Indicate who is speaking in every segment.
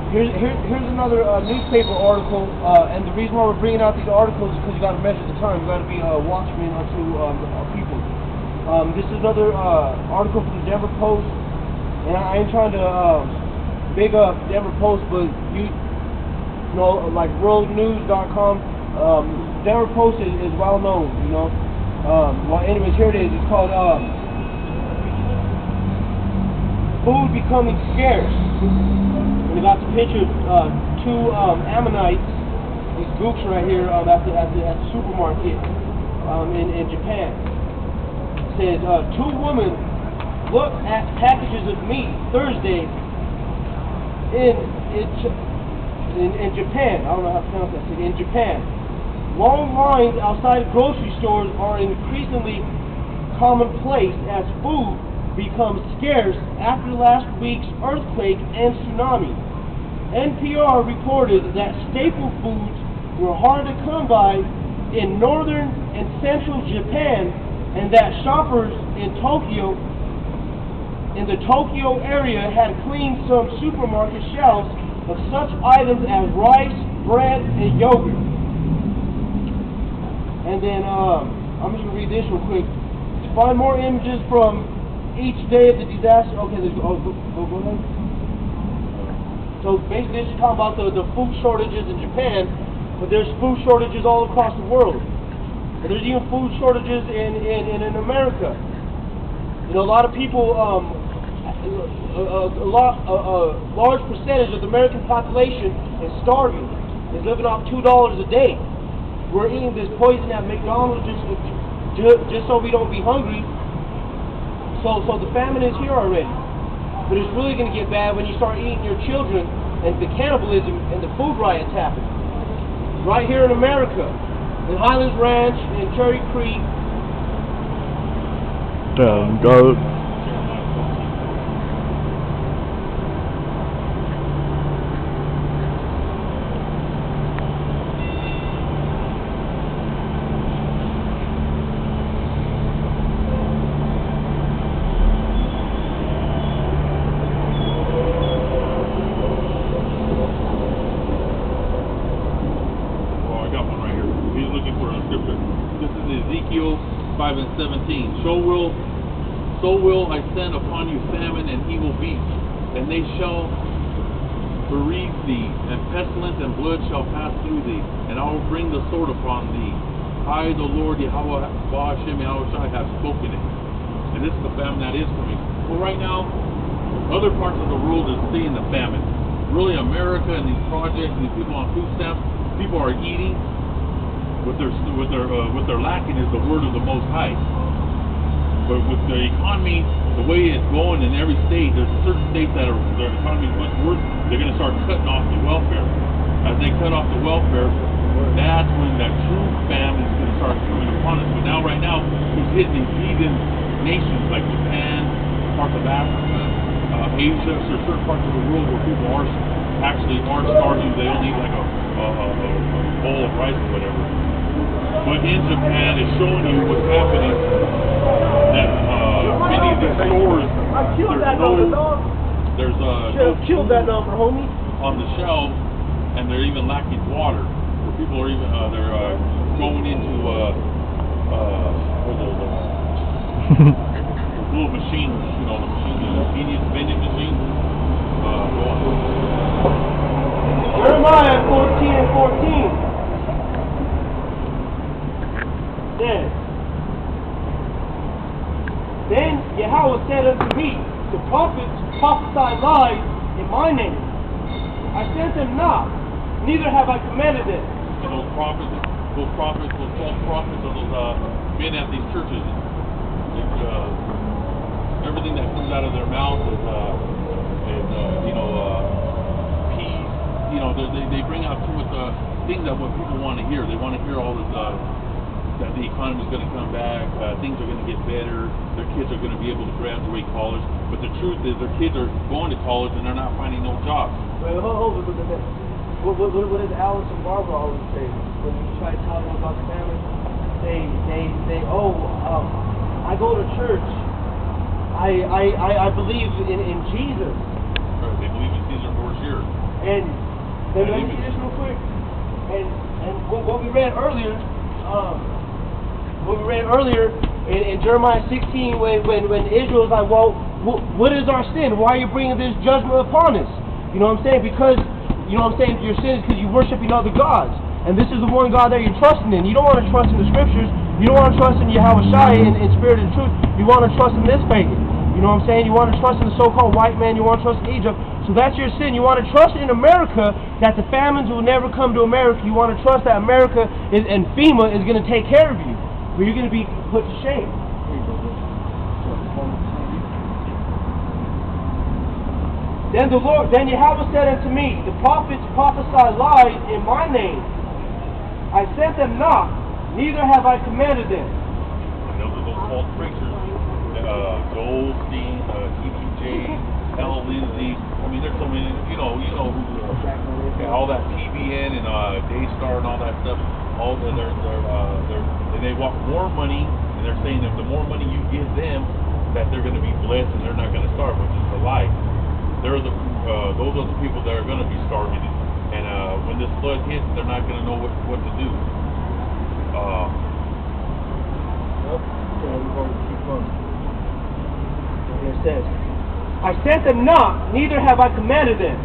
Speaker 1: Here's another newspaper article, and the reason why we're bringing out these articles is because you got to measure the time. You got to be a watchman unto our people. This is another article from the Denver Post, and I ain't trying to big up Denver Post, but you know, like worldnews.com, Denver Post is well known, you know. Well, anyways, here it is. It's called Food Becoming Scarce. And they got the picture of two Ammonites, these gooks right here at the supermarket in Japan. It says, two women looked at packages of meat Thursday in Japan. I don't know how to pronounce that. In Japan. Long lines outside grocery stores are increasingly commonplace as food becomes scarce after last week's earthquake and tsunami. NPR reported that staple foods were hard to come by in northern and central Japan, and that shoppers in the Tokyo area had cleaned some supermarket shelves of such items as rice, bread, and yogurt. And then I'm just going to read this real quick. To find more images from each day of the disaster. Okay, let's go. Go ahead. So basically, this is talking about the food shortages in Japan, but there's food shortages all across the world. And there's even food shortages in America. You know, a lot of people, a large percentage of the American population is starving, is living off $2 a day. We're eating this poison at McDonald's just so we don't be hungry. So the famine is here already. But it's really going to get bad when you start eating your children and the cannibalism and the food riots happen. Right here in America, in Highlands Ranch, in Cherry Creek.
Speaker 2: Damn, goat.
Speaker 3: .17. So will I send upon you famine and evil beasts, and they shall bereave thee, and pestilence and blood shall pass through thee, and I will bring the sword upon thee. I, the Lord Yahweh Hashem Yahushai, have spoken it. And this is the famine that is coming. Well, right now, other parts of the world is seeing the famine. Really, America and these projects, and these people on food stamps, people are eating. What they're lacking is the word of the Most High. But with the economy, the way it's going in every state, there's certain states that their economy is much worse. They're going to start cutting off the welfare. As they cut off the welfare, that's when that true famine is going to start coming upon us. But now, right now, it's hitting these heathen nations like Japan, parts of Africa, Asia. So there's certain parts of the world where people are starving. They only eat like a bowl of rice or whatever. But in Japan, it's showing you what's happening. That many of these stores, there's no
Speaker 1: homie.
Speaker 3: on the shelves, and they're even lacking water. Where people are even they're going into little machines, you know, the convenience vending machines. Go on.
Speaker 1: Jeremiah 14:14. Then Yahweh said unto me, the prophets prophesy lies in my name. I sent them not, neither have I commanded them.
Speaker 3: And those false prophets, are those men at these churches. Everything that comes out of their mouth is, peace. You know, they bring out too much things that what people want to hear. They want to hear all this. That the economy is going to come back, things are going to get better, their kids are going to be able to graduate college, but the truth is their kids are going to college and they're not finding no jobs.
Speaker 1: Wait, hold on a minute. What does Alice and Barbara always say when you try to tell them about the family? I go to church. I believe in Jesus.
Speaker 3: Right, they believe in Caesar Borgia.
Speaker 1: And let me see this real quick. And what we read earlier, in Jeremiah 16, when Israel is like, well, what is our sin? Why are you bringing this judgment upon us? You know what I'm saying? Because, you know what I'm saying, your sin is because you're worshiping other gods. And this is the one God that you're trusting in. You don't want to trust in the scriptures. You don't want to trust in Yahweh Shai in spirit and truth. You want to trust in this pagan. You know what I'm saying? You want to trust in the so-called white man. You want to trust in Egypt. So that's your sin. You want to trust in America that the famines will never come to America. You want to trust that America and FEMA is going to take care of you. But you're going to be put to shame. Then Yahweh said unto me, the prophets prophesy lies in my name. I sent them not, neither have I commanded them.
Speaker 3: And those are those false preachers, Goldstein, TBJ, L. Lindsay. I mean, there's so many. You know who? All that PBN and Daystar and all that stuff. All they want more money, and they're saying that the more money you give them, that they're going to be blessed and they're not going to starve, which is a lie. Those are the people that are going to be starving, and when this flood hits, they're not going to know what to do.
Speaker 1: It says, I sent them not, neither have I commanded them,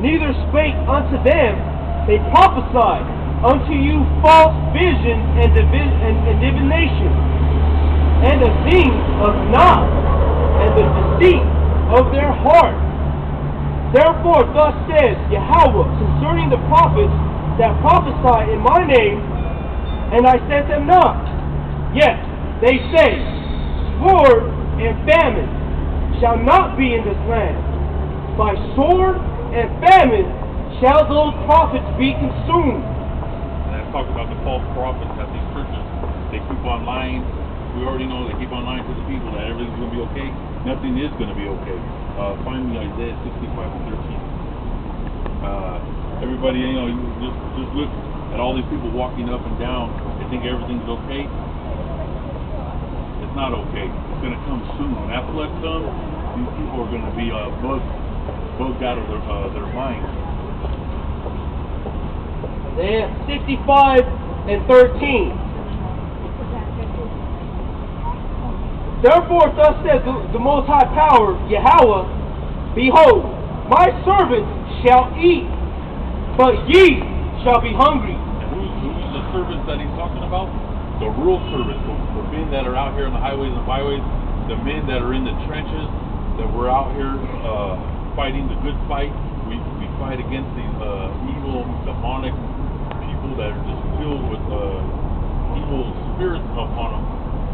Speaker 1: neither spake unto them, they prophesied unto you false visions and divination, and the things of naught, and the deceit of their heart. Therefore, thus says Yahweh concerning the prophets that prophesy in my name, and I sent them not. Yet they say, sword and famine shall not be in this land. By sword and famine shall those prophets be consumed.
Speaker 3: And I'm talking about the false prophets at these churches. They keep on lying. We already know they keep on lying to the people that everything's going to be okay. Nothing is going to be okay. Find me Isaiah 65:13. Everybody, you just look at all these people walking up and down. They think everything's okay. It's not okay. It's going to come soon. When that flood comes, these people are going to be bugged out of their minds.
Speaker 1: Isaiah 65:13. Therefore, thus says the Most High Power, Yahweh, behold, my servants shall eat, but ye shall be hungry.
Speaker 3: And who's the servants that he's talking about? The real servants, the men that are out here on the highways and byways, the men that are in the trenches, that we're out here fighting the good fight. We fight against these evil, demonic people that are just filled with evil spirits upon them.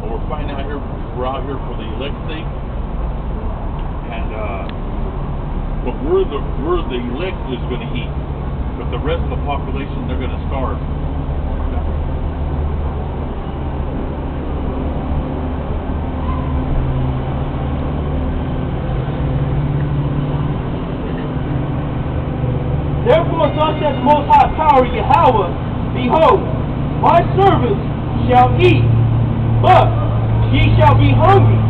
Speaker 3: And we're fighting out here. We're out here for the elect's sake, and but we're the elect is going to eat, but the rest of the population, they're going to starve.
Speaker 1: Therefore, thus says the Most High Power, Yahweh, behold, my servants shall eat, but ye shall be hungry.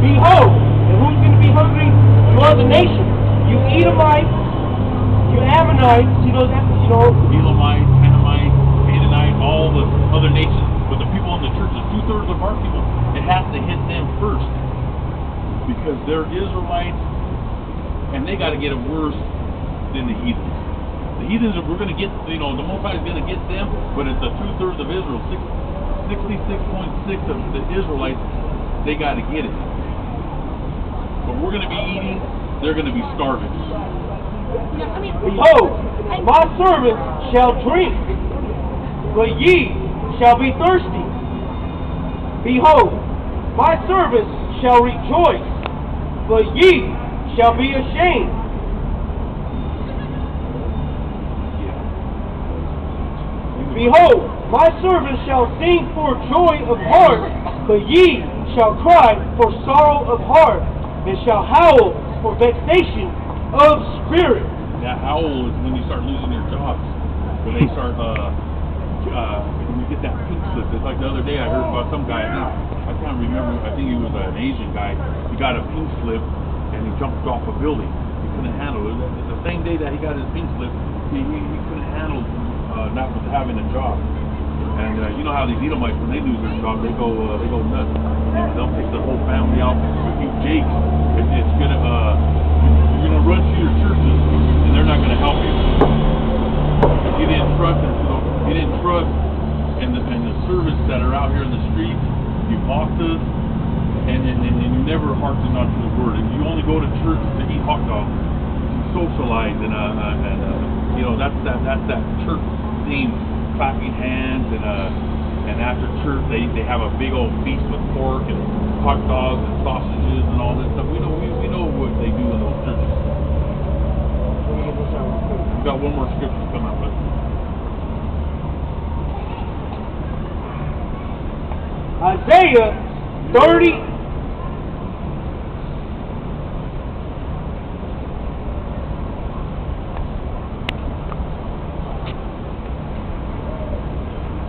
Speaker 1: Behold, and who's going to be hungry? You other nations. You Edomites, you Ammonites,
Speaker 3: Elamites, Hamites, Canaanites, all the other nations. But the people in the churches, 2/3 of our people, it has to hit them first. Because they're Israelites, and they got to get it worse than the heathens. The heathens, we're going to get, the Most High is going to get them, but it's the 2/3 of Israel. 66.6 of the Israelites, they got to get it. But we're going to be eating, they're going to be starving.
Speaker 1: Behold, my servants shall drink, but ye shall be thirsty. Behold, my servants shall rejoice, but ye shall be ashamed. Behold, my servants shall sing for joy of heart, but ye shall cry for sorrow of heart, and shall howl for vexation of spirit.
Speaker 3: That howl is when you start losing your jobs. When they start, when you get that pink slip. It's like the other day I heard about some guy, I can't remember, I think he was an Asian guy. He got a pink slip and he jumped off a building. He couldn't handle it. The same day that he got his pink slip, he couldn't handle not having a job. And you know how these Edomites, when they lose their job, they go nuts. They'll take their whole family out. If you Jake, it's gonna you're gonna run to your churches, and they're not gonna help you. If you didn't trust, in the servants that are out here in the streets. You mocked us, and you never hearkened unto the word. And you only go to church to eat hot dogs, to socialize, and you know that's that church theme. Clapping hands, and after church they have a big old feast with pork and hot dogs and sausages and all this stuff. We know what they do in those churches. We've got one more scripture to come out with.
Speaker 1: Isaiah 30.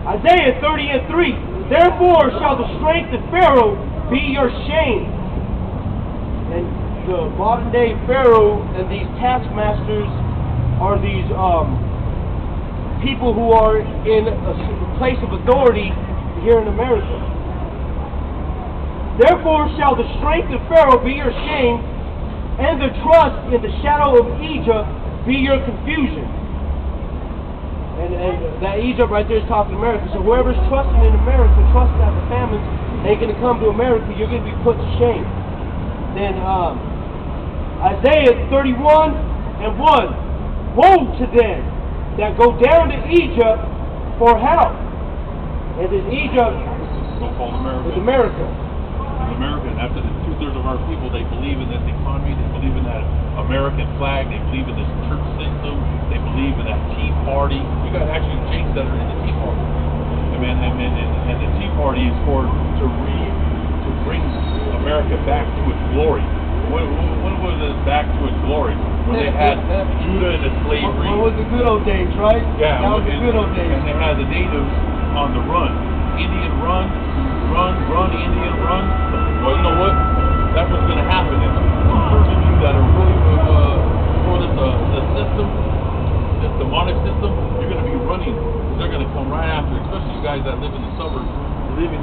Speaker 1: Isaiah 30:3. Therefore shall the strength of Pharaoh be your shame. And the modern day Pharaoh and these taskmasters are these people who are in a place of authority here in America. Therefore shall the strength of Pharaoh be your shame, and the trust in the shadow of Egypt be your confusion. And that Egypt right there is talking America. So whoever's trusting in America, trusting that the famines ain't going to come to America, you're going to be put to shame. Then Isaiah 31:1. Woe to them that go down to Egypt for help. And in Egypt
Speaker 3: So-called America.
Speaker 1: is America.
Speaker 3: America, and after the 2/3 of our people, they believe in this economy, they believe in that American flag, they believe in this church system, they believe in that Tea Party. We got actually James that are in the Tea Party. And the Tea Party is to bring America back to its glory. When was it back to its glory? When they had Judah in the slavery.
Speaker 1: What was the good old days, right?
Speaker 3: Yeah,
Speaker 1: that was the good old days.
Speaker 3: And they had the natives on the run. Indian run, Indian run. Well, you know what? That's what's going to happen. And 2/3 of you that are really for the system, this demonic system, you're going to be running. They're going to come right after, especially you guys that live in the suburbs, living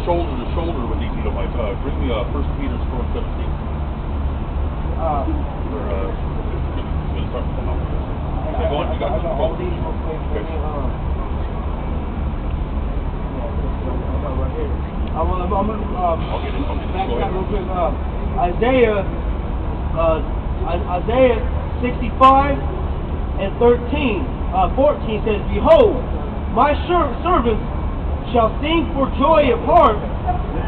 Speaker 3: shoulder to shoulder with these Edomites. Bring me 1 Peter 4:17. We're going to start to come out. Okay, go on. You got this.
Speaker 1: Right here. I'm gonna back up real quick. Isaiah 65:14 says, Behold, my servants shall sing for joy of heart,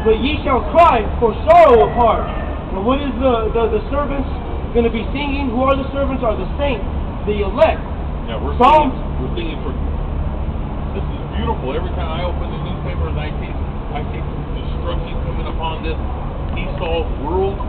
Speaker 1: but ye shall cry for sorrow of heart. Now what is the servants going to be singing? Who are the servants? Are the saints, the elect.
Speaker 3: Yeah, we're singing for. This is beautiful. Every time I open the newspaper and I see destruction coming upon this Esau world,